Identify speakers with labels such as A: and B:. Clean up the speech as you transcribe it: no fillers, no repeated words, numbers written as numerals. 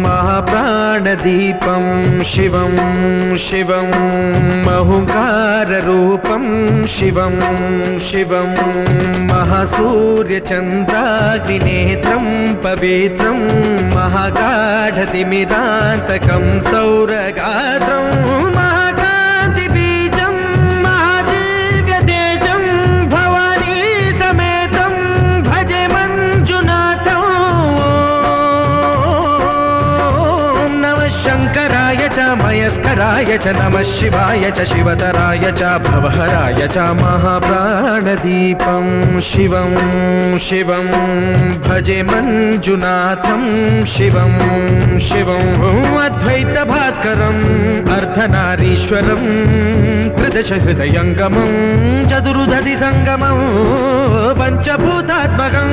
A: महाप्राणदीपं शिवं शिवं महुकाररूपं शिवं शिवं महासूर्यचन्द्राग्निनेत्रं पवित्रं महागाढतिमिरान्तकं सौरगात्रं महाकान्तिबीजं महादिव्यतेजं भवानी समेतं भजे मञ्जुनाथं। शङ्कराय च मयस्कराय च नमः शिवाय च शिवतराय च भवहराय च महाप्राणदीपं शिवं शिवं भजे मञ्जुनाथं शिवं शिवं अद्वैतभास्करम् अर्धनारीश्वरं त्रिदशहृदयङ्गमं चतुर्दधिसङ्गमं पञ्चभूतात्मकम्